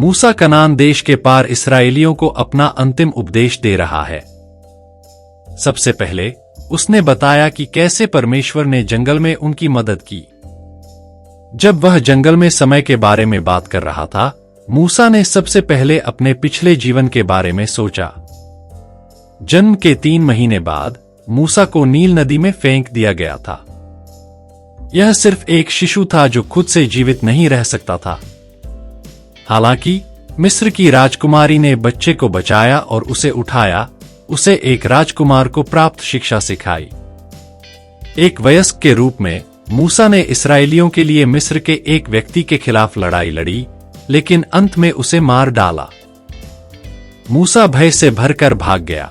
मूसा कनान देश के पार इसराइलियों को अपना अंतिम उपदेश दे रहा है। सबसे पहले उसने बताया कि कैसे परमेश्वर ने जंगल में उनकी मदद की। जब वह जंगल में समय के बारे में बात कर रहा था, मूसा ने सबसे पहले अपने पिछले जीवन के बारे में सोचा। जन्म के 3 महीने बाद मूसा को नील नदी में फेंक दिया गया था। यह सिर्फ एक शिशु था जो खुद से जीवित नहीं रह सकता था। हालांकि मिस्र की राजकुमारी ने बच्चे को बचाया और उसे उठाया, उसे एक राजकुमार को प्राप्त शिक्षा सिखाई। एक वयस्क के रूप में मूसा ने इसराइलियों के लिए मिस्र के एक व्यक्ति के खिलाफ लड़ाई लड़ी, लेकिन अंत में उसे मार डाला। मूसा भय से भरकर भाग गया,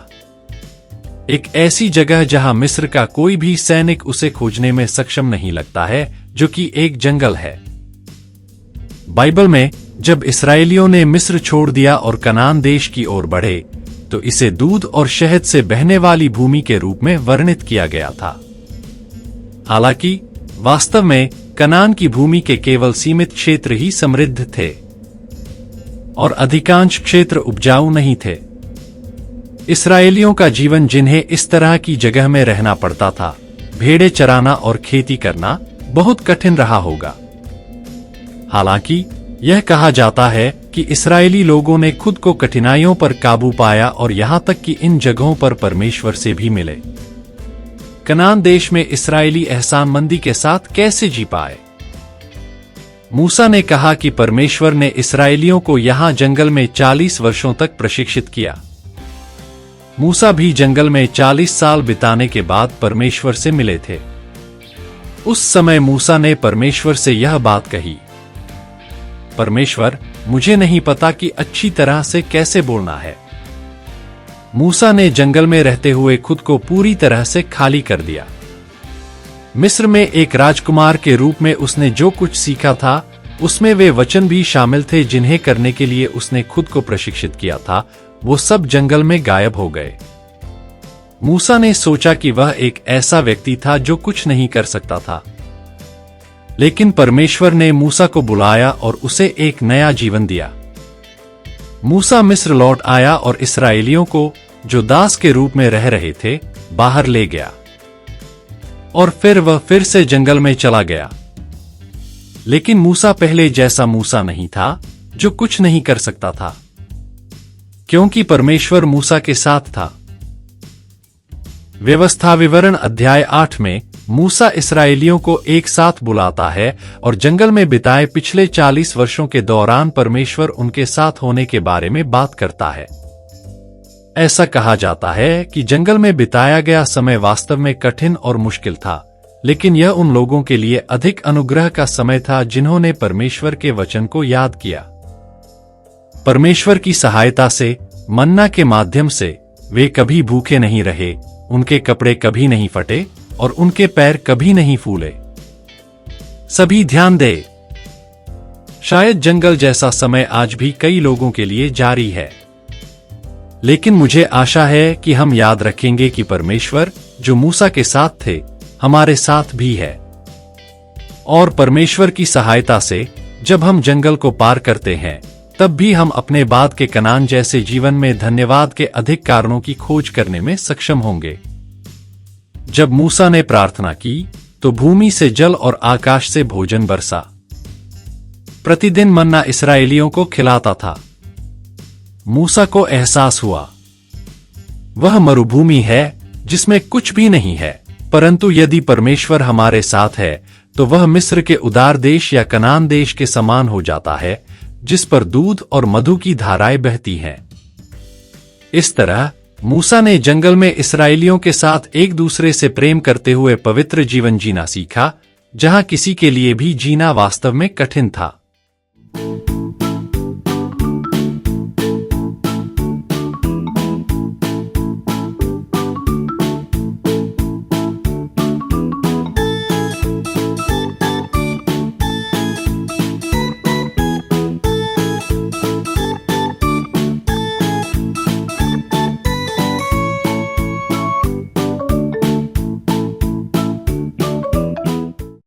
एक ऐसी जगह जहां मिस्र का कोई भी सैनिक उसे खोजने में सक्षम नहीं लगता है, जो कि एक जंगल है। बाइबल में जब इसराइलियों ने मिस्र छोड़ दिया और कनान देश की ओर बढ़े, तो इसे दूध और शहद से बहने वाली भूमि के रूप में वर्णित किया गया था। हालांकि वास्तव में कनान की भूमि के केवल सीमित क्षेत्र ही समृद्ध थे और अधिकांश क्षेत्र उपजाऊ नहीं थे। इसराइलियों का जीवन, जिन्हें इस तरह की जगह में रहना पड़ता था, भेड़ें चराना और खेती करना, बहुत कठिन रहा होगा। हालांकि यह कहा जाता है कि इस्राएली लोगों ने खुद को कठिनाइयों पर काबू पाया और यहां तक कि इन जगहों पर परमेश्वर से भी मिले। कनान देश में इस्राएली एहसानमंदी के साथ कैसे जी पाए? मूसा ने कहा कि परमेश्वर ने इस्राएलियों को यहां जंगल में 40 वर्षों तक प्रशिक्षित किया। मूसा भी जंगल में 40 साल बिताने के बाद परमेश्वर से मिले थे। उस समय मूसा ने परमेश्वर से यह बात कही, परमेश्वर, मुझे नहीं पता कि अच्छी तरह से कैसे बोलना है। मूसा ने जंगल में रहते हुए खुद को पूरी तरह से खाली कर दिया। मिस्र में एक राजकुमार के रूप में उसने जो कुछ सीखा था, उसमें वे वचन भी शामिल थे जिन्हें करने के लिए उसने खुद को प्रशिक्षित किया था। वो सब जंगल में गायब हो गए। मूसा ने सोचा कि वह एक ऐसा व्यक्ति था जो कुछ नहीं कर सकता था, लेकिन परमेश्वर ने मूसा को बुलाया और उसे एक नया जीवन दिया। मूसा मिस्र लौट आया और इस्राएलियों को, जो दास के रूप में रह रहे थे, बाहर ले गया और फिर वह फिर से जंगल में चला गया। लेकिन मूसा पहले जैसा मूसा नहीं था जो कुछ नहीं कर सकता था, क्योंकि परमेश्वर मूसा के साथ था। व्यवस्था विवरण अध्याय 8 में मूसा इस्राएलियों को एक साथ बुलाता है और जंगल में बिताए पिछले 40 वर्षों के दौरान परमेश्वर उनके साथ होने के बारे में बात करता है। ऐसा कहा जाता है कि जंगल में बिताया गया समय वास्तव में कठिन और मुश्किल था, लेकिन यह उन लोगों के लिए अधिक अनुग्रह का समय था जिन्होंने परमेश्वर के वचन को याद किया। परमेश्वर की सहायता से, मन्ना के माध्यम से, वे कभी भूखे नहीं रहे, उनके कपड़े कभी नहीं फटे और उनके पैर कभी नहीं फूले। सभी ध्यान दे, शायद जंगल जैसा समय आज भी कई लोगों के लिए जारी है, लेकिन मुझे आशा है कि हम याद रखेंगे कि परमेश्वर जो मूसा के साथ थे, हमारे साथ भी है। और परमेश्वर की सहायता से जब हम जंगल को पार करते हैं, तब भी हम अपने बाद के कनान जैसे जीवन में धन्यवाद के अधिक कारणों की खोज करने में सक्षम होंगे। जब मूसा ने प्रार्थना की, तो भूमि से जल और आकाश से भोजन बरसा। प्रतिदिन मन्ना इस्राएलियों को खिलाता था। मूसा को एहसास हुआ, वह मरुभूमि है जिसमें कुछ भी नहीं है, परंतु यदि परमेश्वर हमारे साथ है, तो वह मिस्र के उदार देश या कनान देश के समान हो जाता है, जिस पर दूध और मधु की धाराएं बहती हैं। इस तरह मूसा ने जंगल में इस्राएलियों के साथ एक दूसरे से प्रेम करते हुए पवित्र जीवन जीना सीखा, जहां किसी के लिए भी जीना वास्तव में कठिन था।